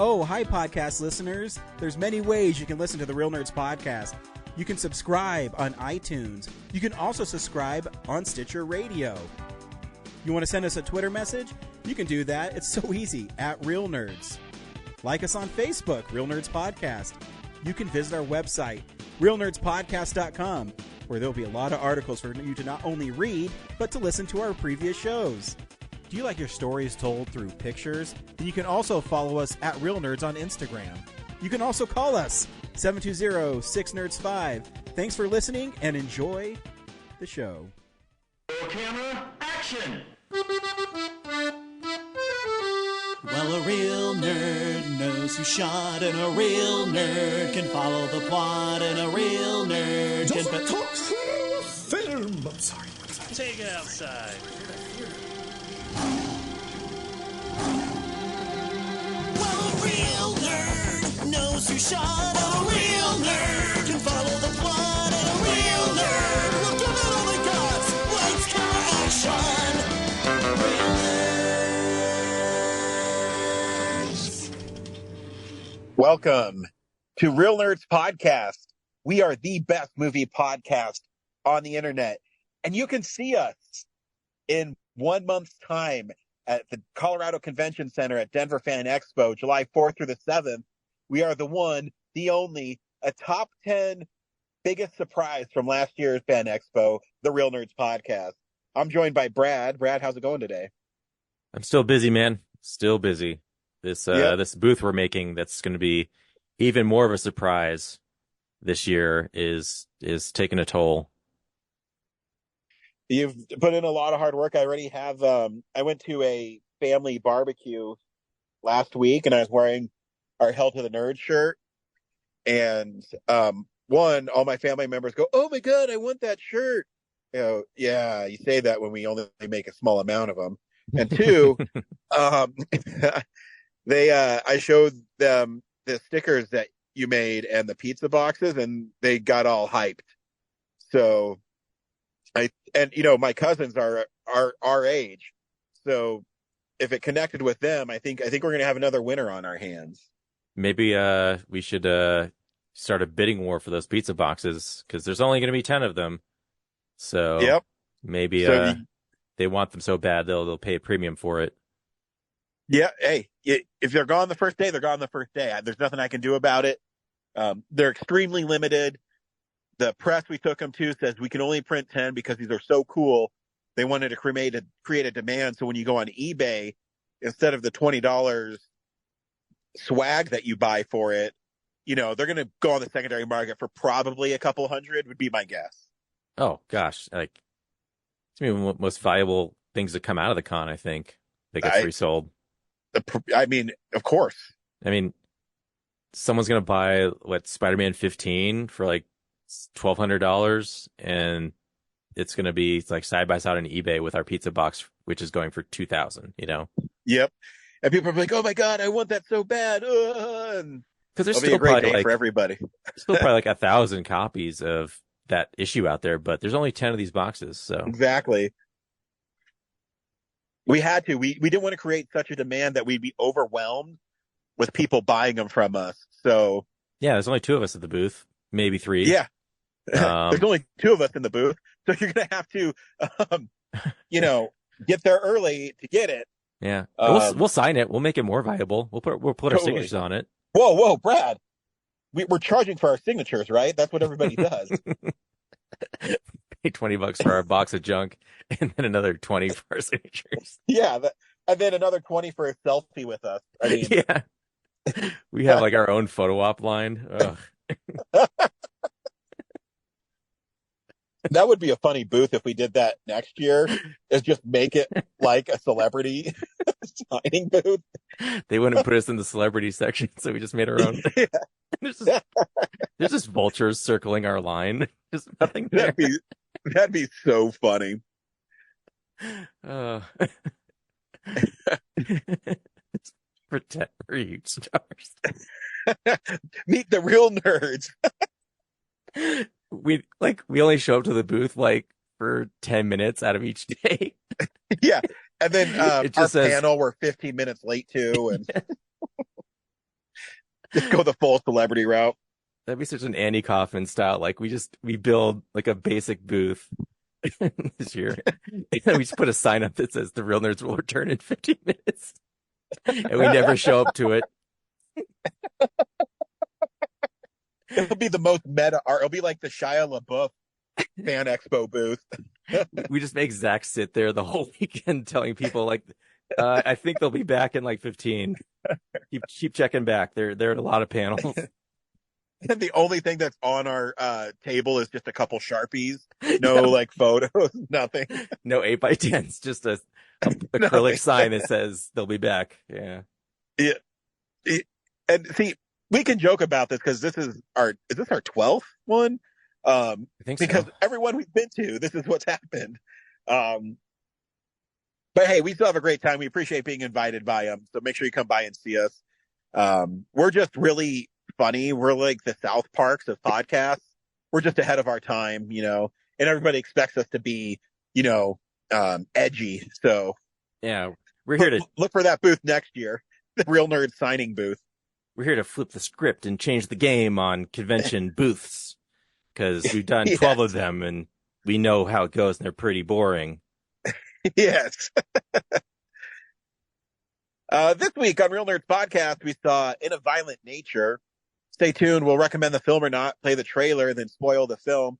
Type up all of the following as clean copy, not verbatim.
Oh, hi, podcast listeners. There's many ways you can listen to the Real Nerds podcast. You can subscribe on iTunes. You can also subscribe on Stitcher Radio. You want to send us a Twitter message? You can do that. It's so easy, at Real Nerds. Like us on Facebook, Real Nerds Podcast. You can visit our website, realnerdspodcast.com, where there'll be a lot of articles for you to not only read, but to listen to our previous shows. Do you like your stories told through pictures? Then you can also follow us at Real Nerds on Instagram. You can also call us, 720-6nerds5. Thanks for listening and enjoy the show. Camera, action! Well, a real nerd knows who shot, and a real nerd can follow the plot, and a real nerd can... Doesn't talk film! I'm sorry. Take it outside. Well, a real nerd knows who shot, and a real nerd can follow the plot, and a real nerd will give it all they got. Lights, camera, action! Real nerds. Welcome to Real Nerds Podcast. We are the best movie podcast on the internet. And you can see us in 1 month's time at the Colorado Convention Center at Denver Fan Expo, July 4th through the 7th. We are the one, the only, a top 10 biggest surprise from last year's Fan Expo, the Real Nerds Podcast. I'm joined by Brad. Brad, how's it going today? I'm still busy, man. Still busy. This booth we're making that's going to be even more of a surprise this year is taking a toll. You've put in a lot of hard work. I already have, I went to a family barbecue last week and I was wearing our Hell to the Nerd shirt. And, all my family members go, "Oh my God, I want that shirt." You know, yeah, you say that when we only make a small amount of them. And two, I showed them the stickers that you made and the pizza boxes and they got all hyped. So, my cousins are our age. So if it connected with them, I think we're going to have another winner on our hands. Maybe we should start a bidding war for those pizza boxes because there's only going to be 10 of them. So yep. Maybe they want them so bad they'll pay a premium for it. Yeah. Hey, if they're gone the first day, they're gone the first day. There's nothing I can do about it. They're extremely limited. The press we took them to says we can only print 10 because these are so cool. They wanted to create a demand. So when you go on eBay, instead of the $20 swag that you buy for it, they're going to go on the secondary market for probably a couple hundred would be my guess. Oh gosh. Like it's maybe one of the most valuable things that come out of the con, I think, that gets resold. Of course. I mean, someone's going to buy Spider-Man 15 for like $1,200 and it's going to be like side by side on eBay with our pizza box, which is going for $2,000, Yep. And people are like, "Oh my God, I want that so bad." And because there's still still probably day for everybody. Still probably like 1,000 copies of that issue out there, but there's only 10 of these boxes. So exactly. We had to, we didn't want to create such a demand that we'd be overwhelmed with people buying them from us. So yeah, there's only 2 of us at the booth, maybe 3. Yeah. There's only 2 of us in the booth, so you're going to have to, get there early to get it. Yeah, we'll sign it. We'll make it more viable. We'll put our signatures on it. Whoa, Brad! We're charging for our signatures, right? That's what everybody does. Pay $20 for our box of junk, and then another 20 for our signatures. Yeah, and then another 20 for a selfie with us. I mean, yeah, we have like our own photo op line. Ugh. That would be a funny booth if we did that next year, is just make it like a celebrity signing booth. They wouldn't put us in the celebrity section, so we just made our own. Yeah. There's just vultures circling our line. Just nothing there. That'd be so funny. Pretend we're huge stars. Meet the real nerds. We only show up to the booth for 10 minutes out of each day. Yeah. And then it just our says, panel we're 15 minutes late to, and Just go the full celebrity route. That'd be such an Andy Kaufman style. Like we build like a basic booth this year. And we just put a sign up that says the Real Nerds will return in 15 minutes. And we never show up to it. It'll be the most meta art. It'll be like the Shia LaBeouf Fan Expo booth. We just make Zach sit there the whole weekend telling people like, I think they'll be back in like 15. Keep checking back. They're at a lot of panels. And the only thing that's on our table is just a couple Sharpies. No like photos, nothing. No 8x10s, just a acrylic sign that says they'll be back. Yeah. And see, we can joke about this because is this our 12th one? I think so. Because everyone we've been to, this is what's happened. But hey, we still have a great time. We appreciate being invited by them. So make sure you come by and see us. We're just really funny. We're like the South Parks of podcasts. We're just ahead of our time, and everybody expects us to be, edgy. So yeah, we're here to look for that booth next year, the Real Nerd signing booth. We're here to flip the script and change the game on convention booths because we've done 12 of them and we know how it goes and they're pretty boring. Yes. This week on Real Nerds Podcast, we saw In a Violent Nature. Stay tuned. We'll recommend the film or not, play the trailer, and then spoil the film.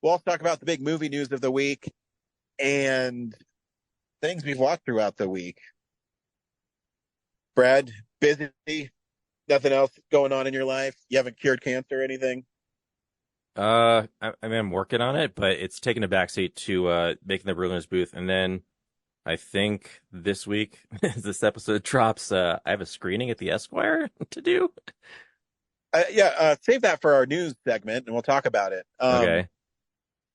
We'll also talk about the big movie news of the week and things we've watched throughout the week. Brad, busy? Nothing else going on in your life? You haven't cured cancer or anything? I mean, I'm working on it, but it's taking a backseat to making the Real Nerds booth. And then I think this week, as this episode drops, I have a screening at the Esquire to do. Save that for our news segment, and we'll talk about it. Okay.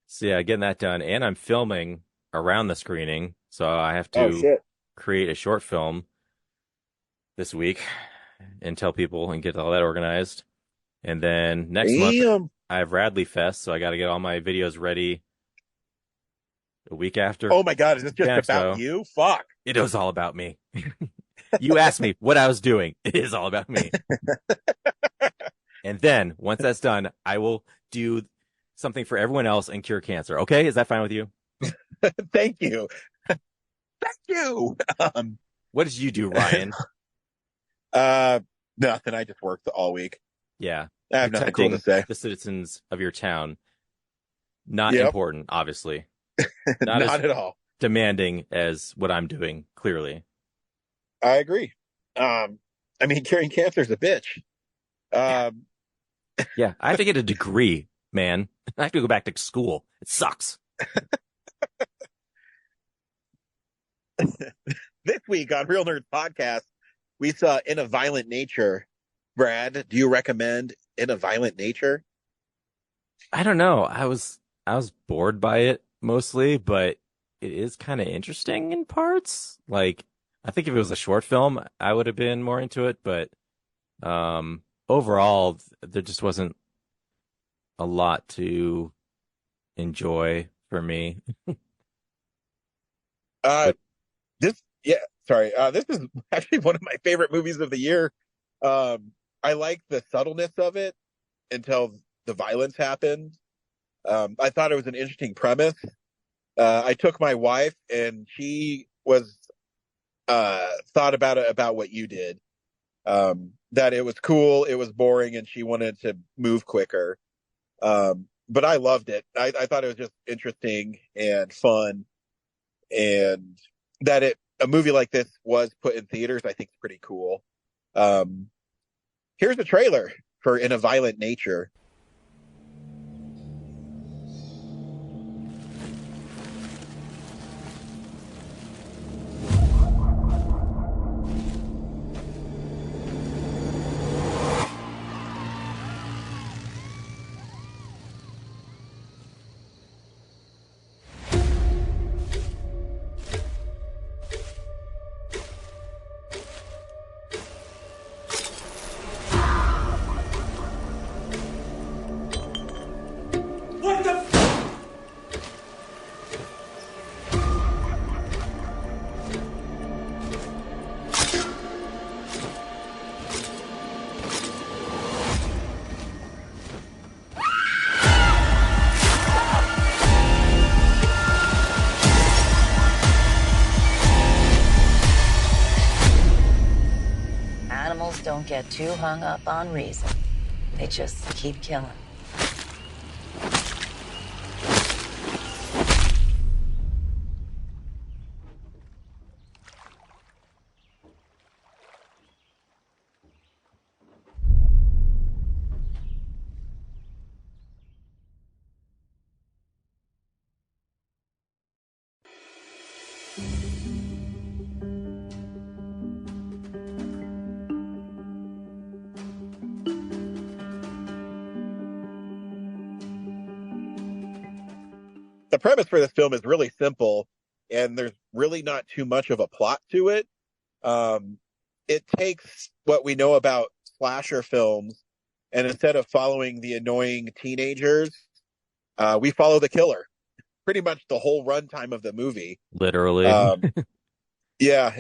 So yeah, getting that done, and I'm filming around the screening, so I have to create a short film this week and tell people and get all that organized. And then next month I have Radley Fest, so I got to get all my videos ready a week after. Oh my God, is this just about you? Fuck. It was all about me. You asked me what I was doing. It is all about me. And then once that's done, I will do something for everyone else and cure cancer. Okay? Is that fine with you? Thank you. Thank you. What did you do, Ryan? Nothing. I just worked all week. Yeah. I have nothing cool to say. The citizens of your town. Not important, obviously. Not at all. Demanding as what I'm doing, clearly. I agree. Curing cancer is a bitch. Yeah, I have to get a degree, man. I have to go back to school. It sucks. This week on Real Nerds Podcast, we saw In a Violent Nature. Brad, do you recommend In a Violent Nature? I don't know. I was bored by it mostly, but it is kind of interesting in parts. Like, I think if it was a short film, I would have been more into it, but overall, there just wasn't a lot to enjoy for me. This is actually one of my favorite movies of the year. I like the subtleness of it until the violence happened. I thought it was an interesting premise. I took my wife and she was thought about what you did. That it was cool, it was boring, and she wanted to move quicker. But I loved it. I thought it was just interesting and fun, and that a movie like this was put in theaters, I think is pretty cool. Here's the trailer for In a Violent Nature. criminals don't get too hung up on reason. They just keep killing. The premise for this film is really simple, and there's really not too much of a plot to it. It takes what we know about slasher films, and instead of following the annoying teenagers, we follow the killer pretty much the whole runtime of the movie. Literally. Yeah,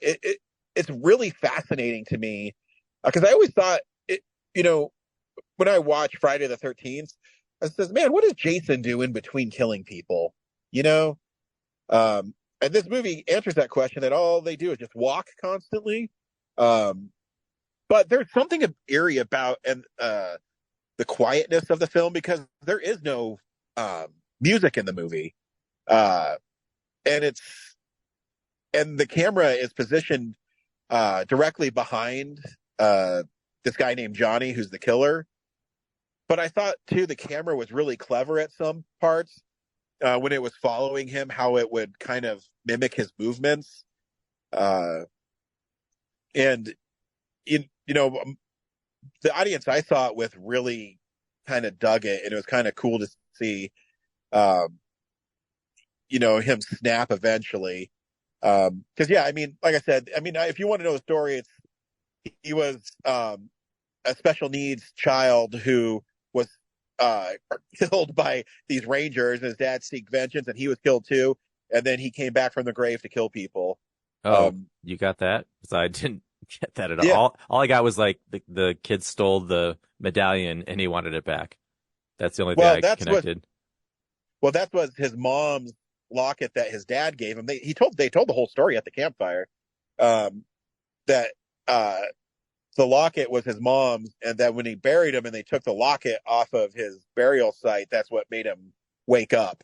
it's really fascinating to me because I always thought it. When I watch Friday the 13th, I says, "Man, what does Jason do in between killing people?" And this movie answers that question. That all they do is just walk constantly. But there's something eerie about the quietness of the film because there is no music in the movie, and the camera is positioned directly behind this guy named Johnny, who's the killer. But I thought too the camera was really clever at some parts when it was following him, how it would kind of mimic his movements, and the audience I saw it with really kind of dug it, and it was kind of cool to see, him snap eventually. Because like I said, if you want to know the story, he was a special needs child who was killed by these rangers, and his dad seeked vengeance, and he was killed too. And then he came back from the grave to kill people. Oh, you got that? Because I didn't get that at Yeah. all. All I got was like the kid stole the medallion and he wanted it back. That's the only thing I connected. That was his mom's locket that his dad gave him. They told the whole story at the campfire. That the locket was his mom's, and that when he buried him and they took the locket off of his burial site, that's what made him wake up.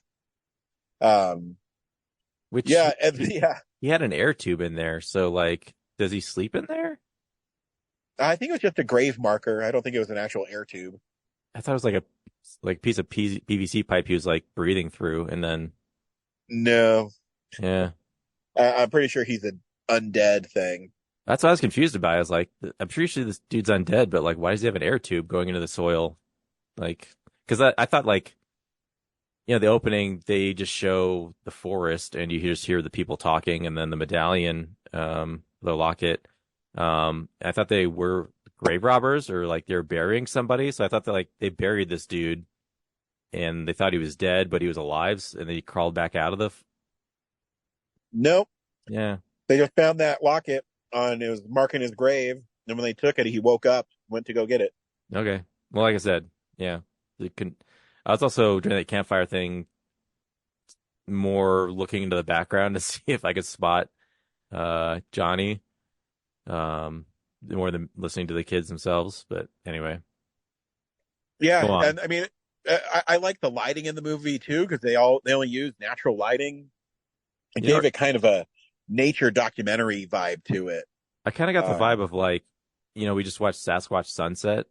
Which he had an air tube in there. So like, does he sleep in there? I think it was just a grave marker. I don't think it was an actual air tube. I thought it was like a piece of PVC pipe he was like breathing through, and then No, yeah, I'm pretty sure he's an undead thing. that's what I was confused about. I was like, I'm pretty sure this dude's undead, but like, why does he have an air tube going into the soil? Like, because I thought like, the opening, they just show the forest and you just hear the people talking, and then the medallion, the locket. I thought they were grave robbers or like they're burying somebody. So I thought that like they buried this dude and they thought he was dead, but he was alive, and then he crawled back out of the. Nope. Yeah. They just found that locket it was marking his grave, and when they took it, he woke up, went to go get it. Okay. Well, like I said, yeah. I was also during that campfire thing more looking into the background to see if I could spot Johnny, more than listening to the kids themselves. But anyway. Yeah, and I like the lighting in the movie too, because they only use natural lighting. It gave it kind of a nature documentary vibe to it. I kind of got the vibe of like, we just watched Sasquatch Sunset.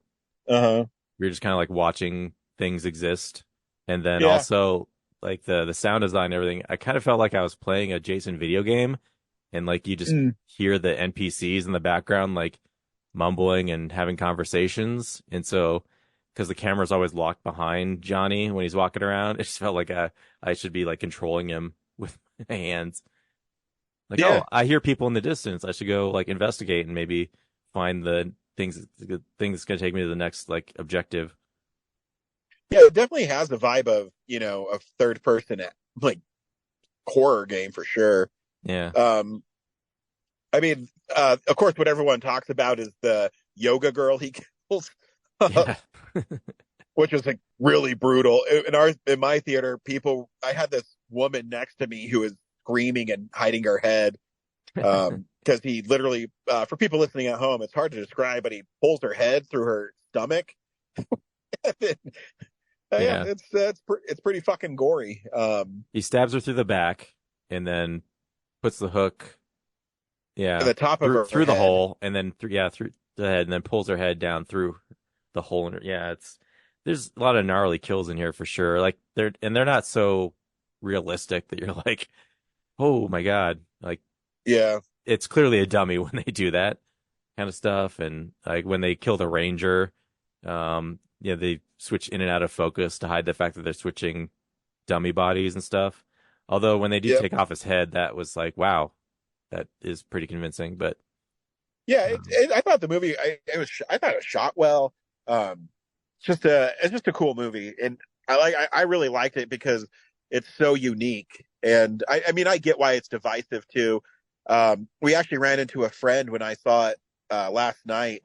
Uh-huh. We were just kind of like watching things exist. And then also like the sound design and everything. I kind of felt like I was playing a Jason video game, and like you just hear the NPCs in the background, like mumbling and having conversations. And so, because the camera's always locked behind Johnny when he's walking around, it just felt like I should be like controlling him with my hands. Like, I hear people in the distance. I should go like investigate and maybe find the thing that's going to take me to the next like objective. Yeah, it definitely has the vibe of, a third person like horror game for sure. Yeah. Of course, what everyone talks about is the yoga girl he kills, which was like really brutal. In my theater, I had this woman next to me who was screaming and hiding her head. Because he literally, for people listening at home, it's hard to describe, but he pulls her head through her stomach. Yeah, it's pretty fucking gory. He stabs her through the back and then puts the hook, at the top of her through the head. hole, and then through the head, and then pulls her head down through the hole in her. Yeah, there's a lot of gnarly kills in here for sure. Like they're not so realistic that you're like, oh my god, like Yeah, it's clearly a dummy when they do that kind of stuff, and like when they kill the ranger, they switch in and out of focus to hide the fact that they're switching dummy bodies and stuff. Although when they do take off his head, that was like, wow, that is pretty convincing. But yeah, I thought the movie, I thought it was shot well. It's just a cool movie, and I really liked it because it's so unique. And I mean, I get why it's divisive too. We actually ran into a friend when I saw it last night,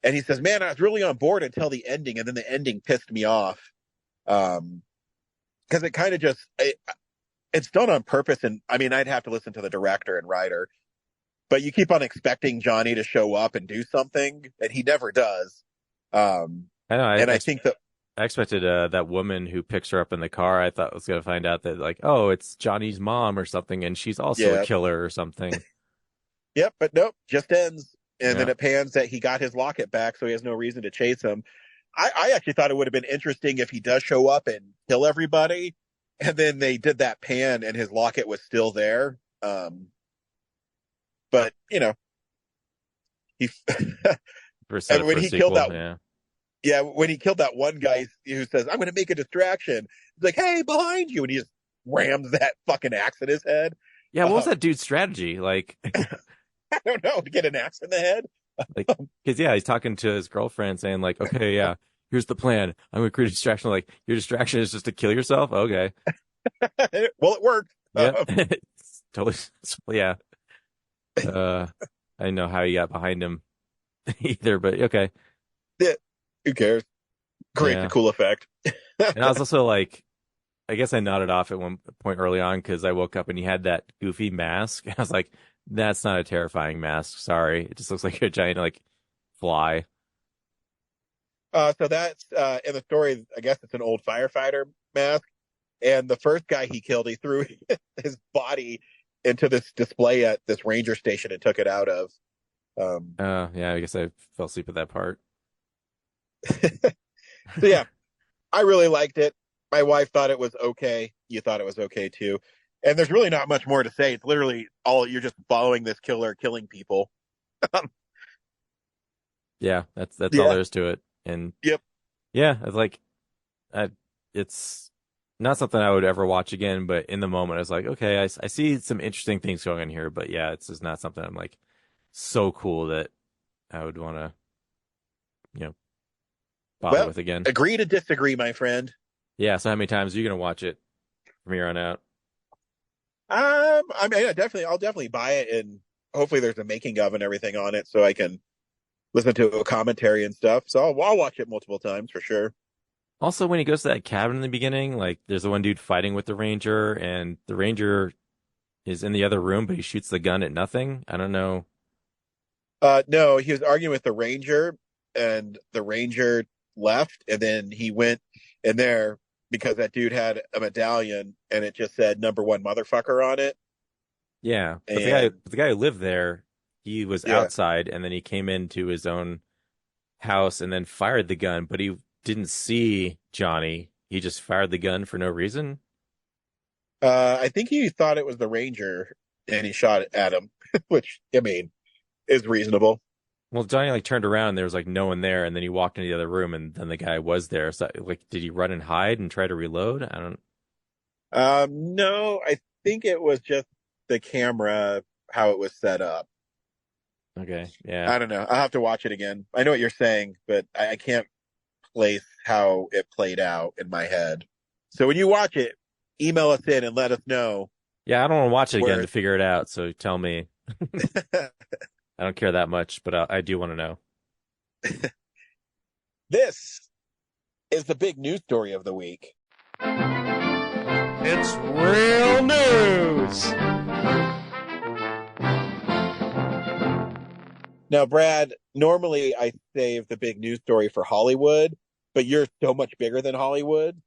and he says, "Man, I was really on board until the ending, and then the ending pissed me off." Because it kind of just it's done on purpose, and I mean, I'd have to listen to the director and writer, but you keep on expecting Johnny to show up and do something, and he never does. I know, I think that I expected that woman who picks her up in the car. I thought I was going to find out that like, oh, it's Johnny's mom or something, and she's also a killer or something. Yep, but nope, just ends. And then it pans that he got his locket back, so he has no reason to chase him. I actually thought it would have been interesting if he does show up and kill everybody, and then they did that pan and his locket was still there. But, he and when he killed that, when he killed that one guy who says, "I'm going to make a distraction," he's like, "Hey, behind you," and he just rams that fucking axe in his head. Yeah, what was that dude's strategy? Like, I don't know, to get an axe in the head. Like, because he's talking to his girlfriend, saying like, "Okay, yeah, here's the plan. I'm going to create a distraction." Like, your distraction is just to kill yourself. Okay. Well, it worked. Yeah, totally. Yeah. I didn't know how he got behind him either, but okay. Yeah. Who cares? Creates a cool effect. And I was also like, I guess I nodded off at one point early on because I woke up and he had that goofy mask. And I was like, that's not a terrifying mask. Sorry. It just looks like a giant, like, fly. So that's, in the story, I guess it's an old firefighter mask. And the first guy he killed, he threw his body into this display at this ranger station and took it out of. Yeah, I guess I fell asleep at that part. So yeah, I really liked it. My wife thought it was okay. You thought it was okay too. And there's really not much more to say. It's literally you're just following this killer, killing people. Yeah, that's all there is to it. And yep. Yeah, it's like, it's not something I would ever watch again, but in the moment I was like, okay, I see some interesting things going on here, but yeah, it's just not something I'm like so cool that I would want to, bother with again. Agree to disagree, my friend. Yeah, so how many times are you going to watch it from here on out? I mean, I'll definitely buy it, and hopefully there's a making of and everything on it so I can listen to a commentary and stuff. So I'll watch it multiple times for sure. Also, when he goes to that cabin in the beginning, like there's the one dude fighting with the ranger, and the ranger is in the other room, but he shoots the gun at nothing. I don't know. No, he was arguing with the ranger, and the ranger left, and then he went in there because that dude had a medallion, and it just said #1 motherfucker on it. Yeah, but the guy who lived there, he was outside, and then he came into his own house and then fired the gun, but he didn't see Johnny. He just fired the gun for no reason. I think he thought it was the ranger, and he shot at him, which, I mean, is reasonable. Well, Johnny like turned around and there was like no one there, and then he walked into the other room and then the guy was there. So like, did he run and hide and try to reload? I don't. No, I think it was just the camera, how it was set up. Okay, yeah. I don't know. I'll have to watch it again. I know what you're saying, but I can't place how it played out in my head. So when you watch it, email us in and let us know. Yeah, I don't want to watch it again to figure it out. So tell me. I don't care that much, but I do want to know. This is the big news story of the week. It's real news. Now, Brad, normally I save the big news story for Hollywood, but you're so much bigger than Hollywood.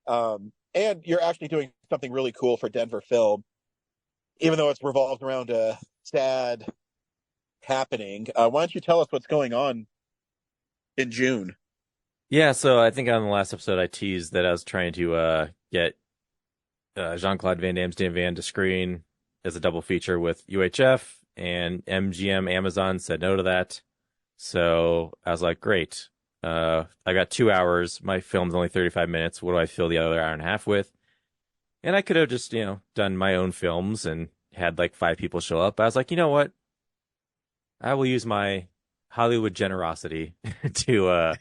And you're actually doing something really cool for Denver Film, even though it's revolved around a sad happening. Why don't you tell us what's going on in June? Yeah, so I think on the last episode I teased that I was trying to get Jean-Claude Van Damme's Dan Van to screen as a double feature with UHF, and MGM Amazon said no to that. So I was like, great. I got 2 hours. My film's only 35 minutes. What do I fill the other hour and a half with? And I could have just, done my own films and had like 5 people show up. But I was like, you know what? I will use my Hollywood generosity to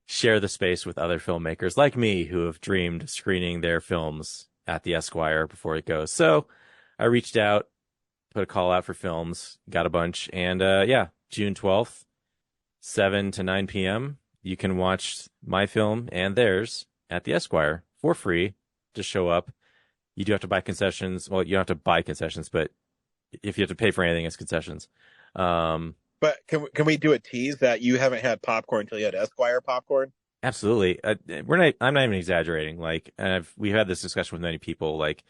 share the space with other filmmakers like me who have dreamed of screening their films at the Esquire before it goes. So I reached out, put a call out for films, got a bunch, and June 12th, 7 to 9 p.m., you can watch my film and theirs at the Esquire for free. Just show up. You do have to buy concessions. Well, you don't have to buy concessions, but if you have to pay for anything, it's concessions. But can we do a tease that you haven't had popcorn until you had Esquire popcorn? Absolutely. I'm not even exaggerating. Like, we've had this discussion with many people. Like,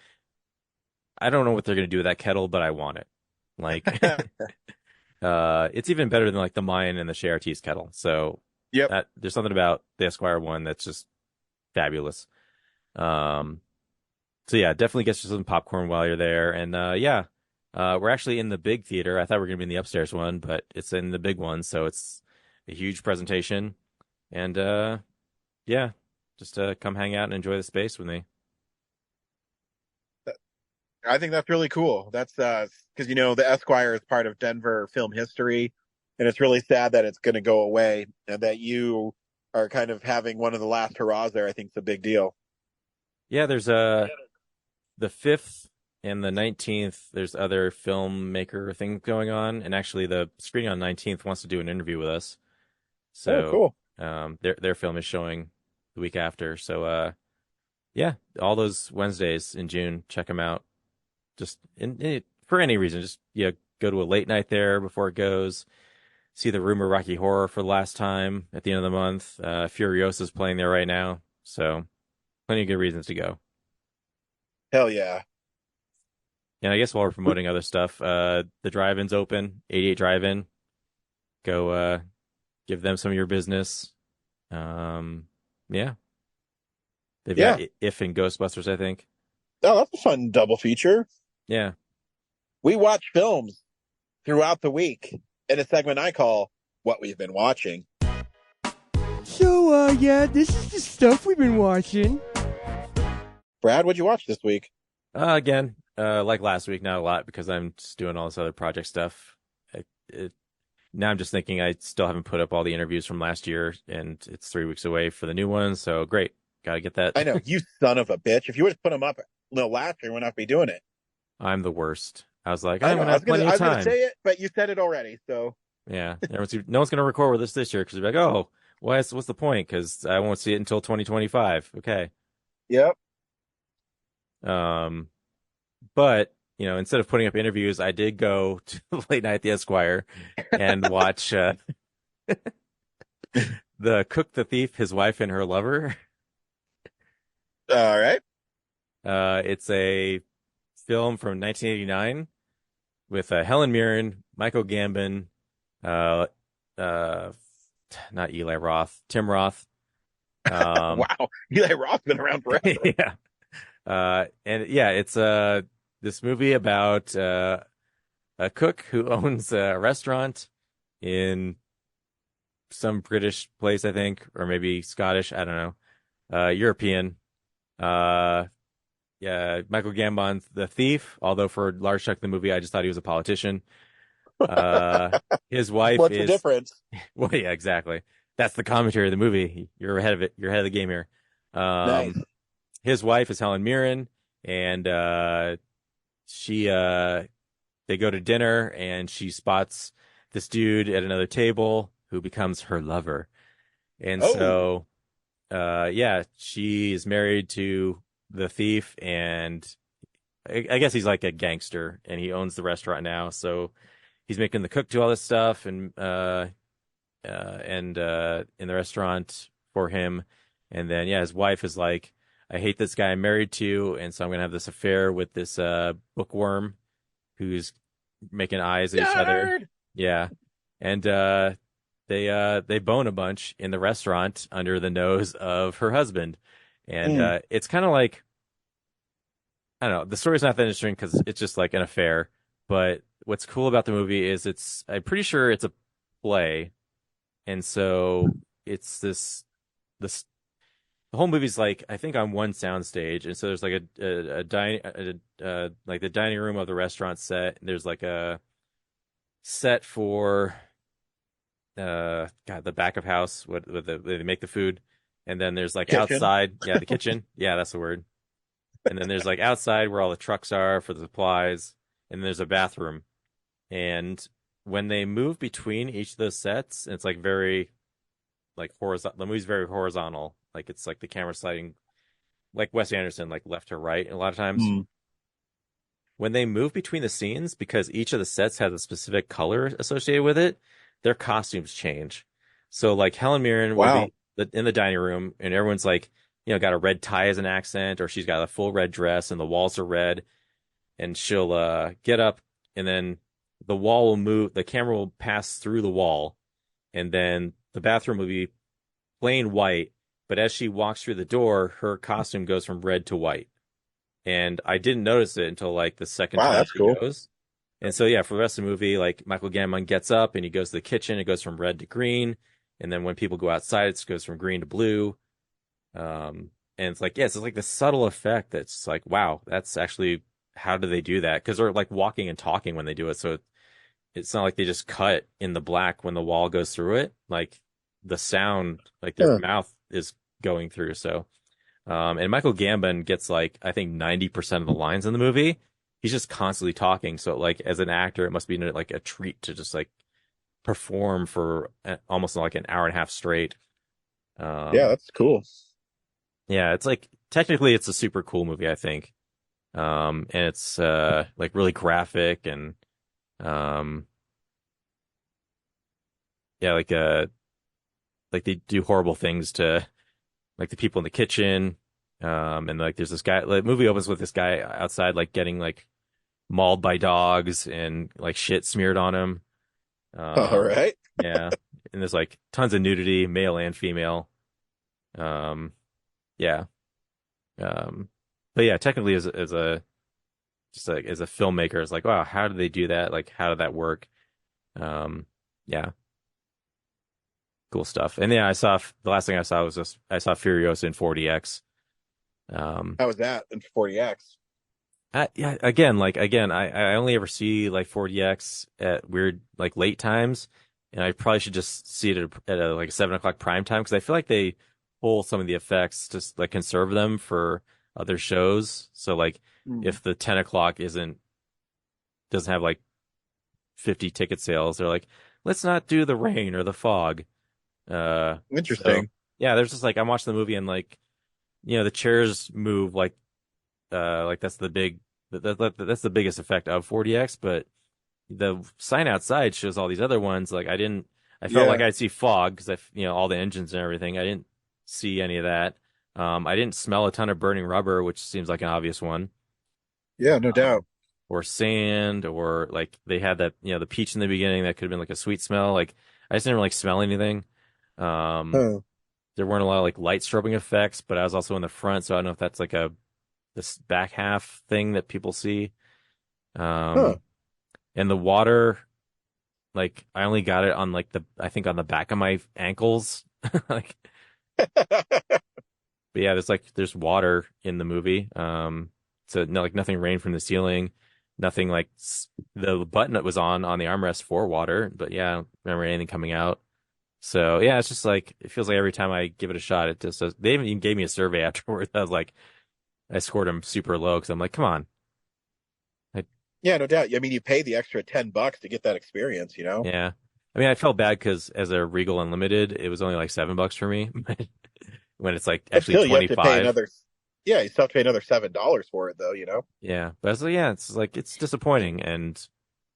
I don't know what they're going to do with that kettle, but I want it. Like, it's even better than like the Mayan and the Chez Artistes kettle. So there's something about the Esquire one that's just fabulous. So yeah, definitely get you some popcorn while you're there. And we're actually in the big theater. I thought we were going to be in the upstairs one, but it's in the big one. So it's a huge presentation. And just come hang out and enjoy the space with me. I think that's really cool. That's because the Esquire is part of Denver film history, and it's really sad that it's going to go away, and that you are kind of having one of the last hurrahs there. I think it's a big deal. Yeah, there's the 5th and the 19th. There's other filmmaker things going on, and actually the screening on 19th wants to do an interview with us. So cool. Their film is showing the week after. So all those Wednesdays in June, check them out. Just for any reason, just go to a late night there before it goes. See the Rumor Rocky Horror for the last time at the end of the month. Furiosa's playing there right now, so plenty of good reasons to go. Hell yeah! And I guess while we're promoting other stuff, the drive-in's open. 88 Drive-In. Go give them some of your business. They've got If and Ghostbusters, I think. Oh, that's a fun double feature. Yeah. We watch films throughout the week in a segment I call What We've Been Watching. So, this is the stuff we've been watching. Brad, what'd you watch this week? Again, like last week, not a lot because I'm just doing all this other project stuff. Now I'm just thinking I still haven't put up all the interviews from last year, and it's 3 weeks away for the new one, so great. Got to get that. I know, you son of a bitch. If you would have put them up last year, we would not be doing it. I'm the worst. I was like, I I'm going to have plenty of time. I was going to say it, but you said it already, so. Yeah. No one's going to record with us this year because they're like, oh, what's the point? Because I won't see it until 2025. Okay. Yep. But, instead of putting up interviews, I did go to late night at the Esquire and watch the Cook the Thief, His Wife and Her Lover. All right. It's a film from 1989 with Helen Mirren, Michael Gambon, not Eli Roth, Tim Roth. Wow, Eli Roth's been around forever. Yeah, it's this movie about a cook who owns a restaurant in some British place, I think, or maybe Scottish. I don't know. European. Michael Gambon's the thief, although for a large chunk of the movie, I just thought he was a politician. His wife What's the difference? Well, yeah, exactly. That's the commentary of the movie. You're ahead of it. You're ahead of the game here. Nice. His wife is Helen Mirren, and they go to dinner, and she spots this dude at another table who becomes her lover. And so, she is married to the thief, and I guess he's like a gangster, and he owns the restaurant now. So he's making the cook do all this stuff and in the restaurant for him. And then, yeah, his wife is like, I hate this guy I'm married to, and so I'm going to have this affair with this bookworm who's making eyes at each other. Yeah. And they bone a bunch in the restaurant under the nose of her husband. And it's kind of like, I don't know, the story's not that interesting because it's just like an affair. But what's cool about the movie is I'm pretty sure it's a play. And so it's this the whole movie's like, I think on one sound stage. And so there's like like the dining room of the restaurant set. There's like a set for the back of house where they make the food. And then there's like kitchen. Outside, the kitchen. Yeah, that's the word. And then there's like outside where all the trucks are for the supplies. And there's a bathroom. And when they move between each of those sets, it's like very like horizontal. The movie's very horizontal. Like it's like the camera sliding like Wes Anderson, like left to right a lot of times. When they move between the scenes, because each of the sets has a specific color associated with it, their costumes change. So like Helen Mirren will be in the dining room and everyone's like, got a red tie as an accent, or she's got a full red dress and the walls are red, and she'll get up and then the wall will move, the camera will pass through the wall, and then the bathroom will be plain white, but as she walks through the door, her costume goes from red to white. And I didn't notice it until like the second time that's she cool. goes. And so yeah, for the rest of the movie, like Michael Gambon gets up and he goes to the kitchen, it goes from red to green, and then when people go outside, it goes from green to blue. And it's like, it's like the subtle effect that's like, wow, that's actually, how do they do that? Because they're like walking and talking when they do it, so it's not like they just cut in the black when the wall goes through it. Like the sound, like their mouth is going through. So, and Michael Gambon gets like, I think 90% of the lines in the movie. He's just constantly talking. So like as an actor, it must be like a treat to just like perform for almost like an hour and a half straight. Yeah, that's cool. Yeah, it's like, technically it's a super cool movie, I think. And it's like really graphic and like they do horrible things to like the people in the kitchen. And like there's this guy, the movie opens with this guy outside like getting like mauled by dogs and like shit smeared on him. All right. Yeah. And there's like tons of nudity, male and female. Yeah. But yeah, technically as a filmmaker, it's like, wow, how did they do that? Like, how did that work? Yeah. Cool stuff. And yeah, the last thing I saw was I saw Furiosa in 4DX. How was that in 40X? Yeah, again, I only ever see like 4DX at weird, like late times. And I probably should just see it at like a 7 o'clock prime time, because I feel like they pull some of the effects, just like conserve them for other shows. So like if the 10 o'clock doesn't have like 50 ticket sales, they're like, let's not do the rain or the fog. Interesting. So, yeah, there's just like, I'm watching the movie and like, the chairs move like that's the biggest effect of 4DX, but the sign outside shows all these other ones. Like I felt like I'd see fog because all the engines and everything. I didn't see any of that. I didn't smell a ton of burning rubber, which seems like an obvious one. Yeah, no doubt. Or sand, or like they had that, the peach in the beginning that could have been like a sweet smell. Like I just didn't really smell anything. There weren't a lot of like light strobing effects, but I was also in the front, so I don't know if that's like this back half thing that people see. And the water, like I only got it on like I think on the back of my ankles. Like, but yeah, there's water in the movie. So no, like nothing rained from the ceiling, nothing like the button that was on the armrest for water. But yeah, I don't remember anything coming out. So yeah, it's just like, it feels like every time I give it a shot, it just says, they even gave me a survey afterwards. I was like, I scored them super low because I'm like, come on. Yeah, no doubt. I mean, you pay the extra $10 to get that experience, Yeah. I mean, I felt bad because as a Regal Unlimited, it was only like $7 for me. When it's like actually still, 25. You have to pay you still have to pay another $7 for it though, Yeah. But it's like, it's disappointing. And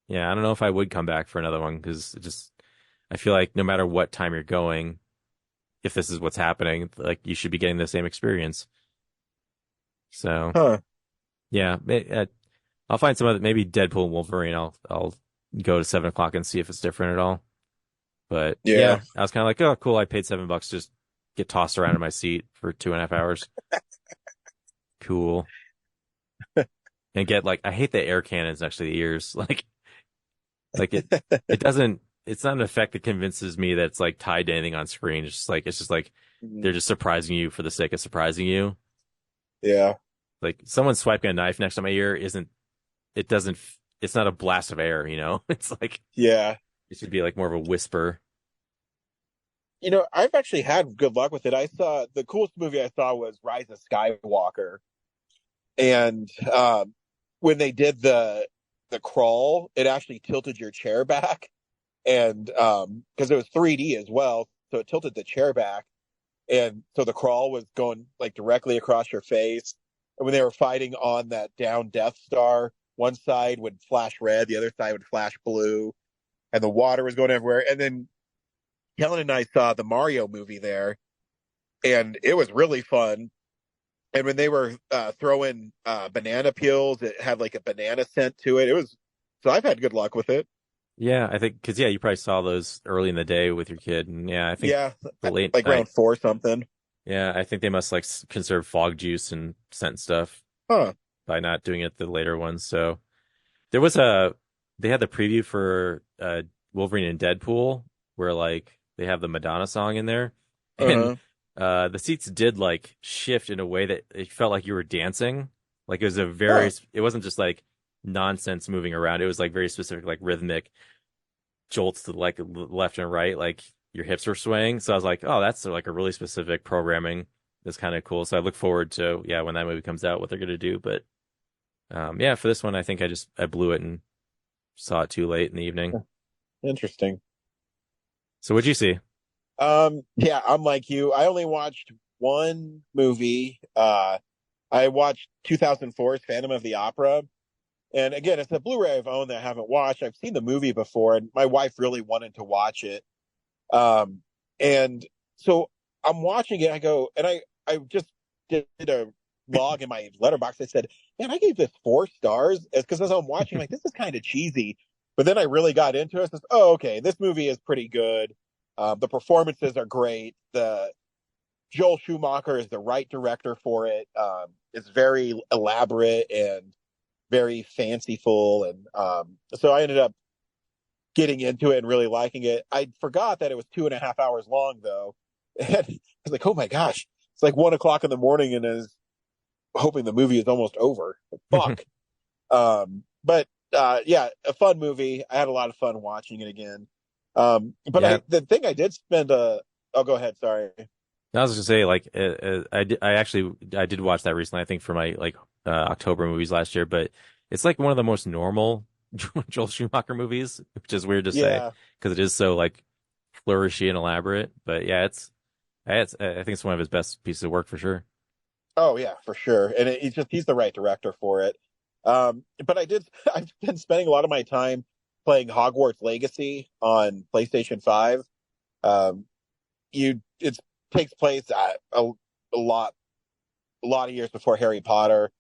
Yeah, I don't know if I would come back for another one because I feel like no matter what time you're going, if this is what's happening, like you should be getting the same experience. So Huh. yeah, I'll find some other maybe Deadpool and Wolverine. I'll go to 7 o'clock and see if it's different at all. But Yeah. I was kind of like, oh, cool. I paid $7 to just get tossed around in my seat for 2.5 hours. Cool. And get like, I hate the air cannons next to the ears. Like it doesn't, it's not an effect that convinces me that it's like tied to anything on screen. It's just like they're just surprising you for the sake of surprising you. Yeah. Like someone swiping a knife next to my ear it's not a blast of air, you know? It's like, Yeah. it should be like more of a whisper. I've actually had good luck with it. The coolest movie I saw was Rise of Skywalker. And when they did the crawl, it actually tilted your chair back. And because it was 3D as well, so it tilted the chair back. And so the crawl was going like directly across your face. And when they were fighting on that down Death Star, one side would flash red, the other side would flash blue, and the water was going everywhere. And then Helen and I saw the Mario movie there, and it was really fun. And when they were throwing banana peels, it had like a banana scent to it. So I've had good luck with it. Yeah, I think because you probably saw those early in the day with your kid, and I think the late like night, round 4 something. Yeah, I think they must like conserve fog juice and scent stuff by not doing it the later ones. So they had the preview for Wolverine and Deadpool where like they have the Madonna song in there, and the seats did like shift in a way that it felt like you were dancing. Like it was it wasn't just like nonsense moving around. It was like very specific, like rhythmic jolts to like left and right, like your hips were swaying. So I was like, oh, that's like a really specific programming. That's kind of cool. So I look forward to when that movie comes out, what they're gonna do. But for this one, I think I blew it and saw it too late in the evening. Interesting. So what'd you see? Yeah, I'm like you. I only watched one movie. I watched 2004's Phantom of the Opera. And again, it's a Blu-ray I've owned that I haven't watched. I've seen the movie before, and my wife really wanted to watch it. And so I'm watching it. I go, and I just did a log in my letterbox. I said, man, I gave this 4 stars because as I'm watching, like, this is kind of cheesy. But then I really got into it. I said, oh, okay, this movie is pretty good. The performances are great. Joel Schumacher is the right director for it. It's very elaborate and very fanciful. And so I ended up getting into it and really liking it. I forgot that it was 2.5 hours long, though. And I was like, oh my gosh, it's like 1 o'clock in the morning, and is hoping the movie is almost over. Fuck. But a fun movie. I had a lot of fun watching it again. The thing I did spend go ahead. Sorry. I was just gonna say, like, I did watch that recently. I think for my October movies last year, but it's like one of the most normal Joel Schumacher movies, which is weird to say because it is so like flourishy and elaborate. But I think it's one of his best pieces of work for sure. Oh yeah, for sure, and he's the right director for it. But I've been spending a lot of my time playing Hogwarts Legacy on PlayStation 5. It takes place a lot of years before Harry Potter,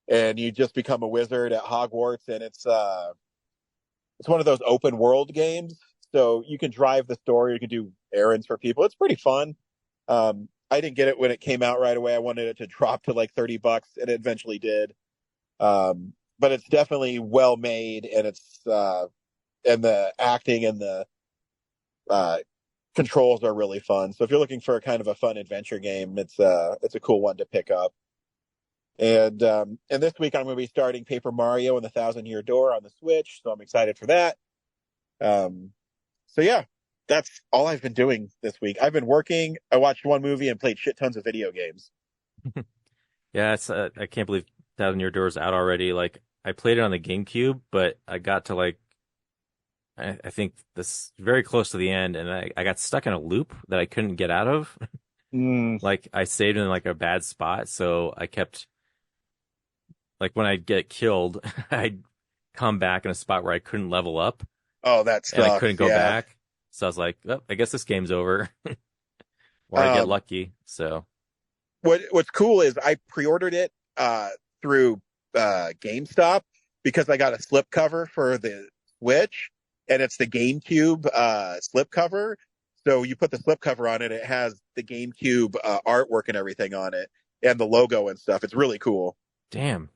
and you just become a wizard at Hogwarts, and it's one of those open world games, so you can drive the story, you can do errands for people. It's pretty fun. I didn't get it when it came out right away. I wanted it to drop to like $30, and it eventually did. But it's definitely well made, and it's and the acting and the controls are really fun. So if you're looking for a kind of a fun adventure game, it's a cool one to pick up. And this week I'm going to be starting Paper Mario and the Thousand-Year Door on the Switch, so I'm excited for that. So yeah, that's all I've been doing this week. I've been working. I watched one movie and played shit tons of video games. Yeah, it's I can't believe Thousand-Year Door is out already. Like, I played it on the GameCube, but I got to like I think this very close to the end, and I got stuck in a loop that I couldn't get out of. Like, I saved in like a bad spot, so I kept like when I'd get killed, because come back in a spot where I couldn't level up. Oh, that sucks. And I couldn't go yeah. back. So I was like, oh, I guess this game's over. Or I get lucky. So what's cool is I pre-ordered it through GameStop because I got a slipcover for the Switch, and it's the GameCube slipcover. So you put the slipcover on it, it has the GameCube artwork and everything on it, and the logo and stuff. It's really cool. damn.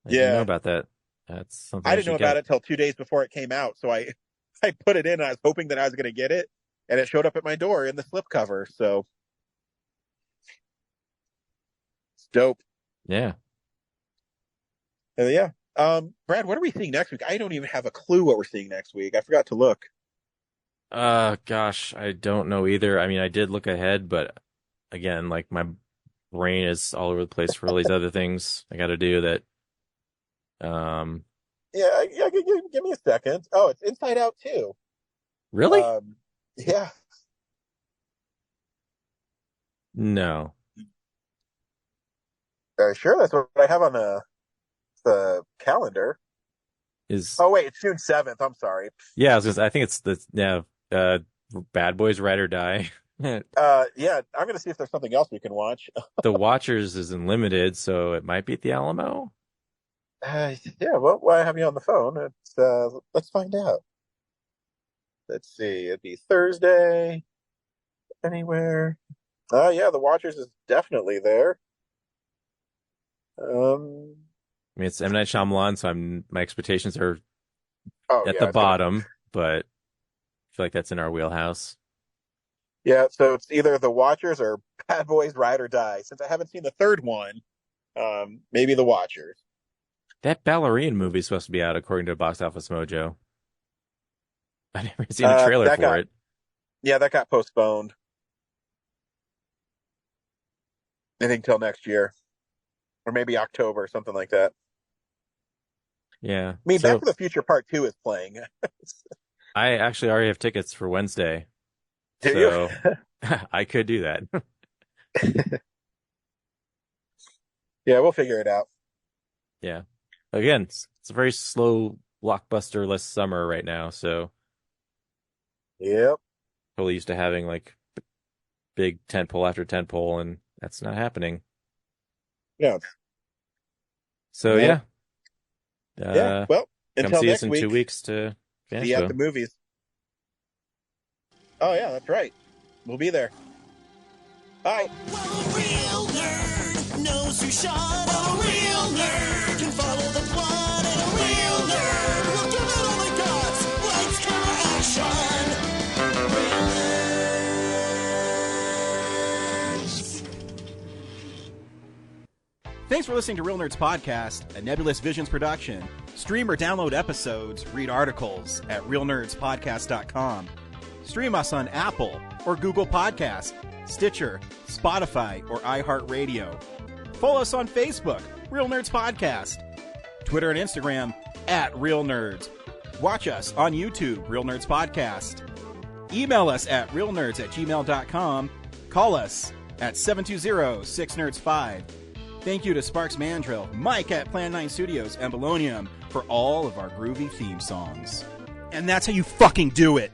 I didn't know about that. That's something I didn't know should about get. it till 2 days before it came out, so I put it in, and I was hoping that I was going to get it, and it showed up at my door in the slipcover. So it's dope. Yeah. Yeah. Brad, what are we seeing next week? I don't even have a clue what we're seeing next week. I forgot to look. Gosh, I don't know either. I mean, I did look ahead, but again, like my brain is all over the place for all these other things I got to do that. Yeah, give me a second. Oh, it's Inside Out 2. Really? Yeah. No. Sure, that's what I have on the calendar. Oh wait, it's June 7th. I'm sorry. Yeah, I think it's Bad Boys Ride or Die. Yeah, I'm gonna see if there's something else we can watch. The Watchers is in limited, so it might be at the Alamo. Yeah, well, why have you on the phone? Let's find out. Let's see. It'd be Thursday. Anywhere? Oh yeah, The Watchers is definitely there. I mean, it's M. Night Shyamalan, so my expectations are at the bottom, but I feel like that's in our wheelhouse. Yeah, so it's either The Watchers or Bad Boys Ride or Die. Since I haven't seen the third one, maybe The Watchers. That Ballerine movie is supposed to be out, according to Box Office Mojo. I never seen a trailer for it. Yeah, that got postponed. I think till next year. Or maybe October, something like that. Yeah. I mean, Back to the Future Part 2 is playing. I actually already have tickets for Wednesday. Do you? I could do that. Yeah, we'll figure it out. Yeah. Again, it's a very slow blockbuster-less summer right now, so. Yep. Totally used to having like big tentpole after tentpole, and that's not happening. Yeah. So yeah. Well, until come see next us in week, 2 weeks to see you at the movies. Oh yeah, that's right. We'll be there. Bye. Well, a real nerd knows who shot. A real nerd can follow the plot. And a real nerd will give it all they got. Lights, camera, action. Real nerds. Thanks for listening to Real Nerds Podcast, a Nebulous Visions production. Stream or download episodes, read articles at realnerdspodcast.com. Stream us on Apple or Google Podcasts, Stitcher, Spotify, or iHeartRadio. Follow us on Facebook, Real Nerds Podcast. Twitter and Instagram, @Real Nerds. Watch us on YouTube, Real Nerds Podcast. Email us at realnerds@gmail.com. Call us at 720-6nerds5. Thank you to Sparks Mandrill, Mike at Plan 9 Studios, and Belonium for all of our groovy theme songs. And that's how you fucking do it!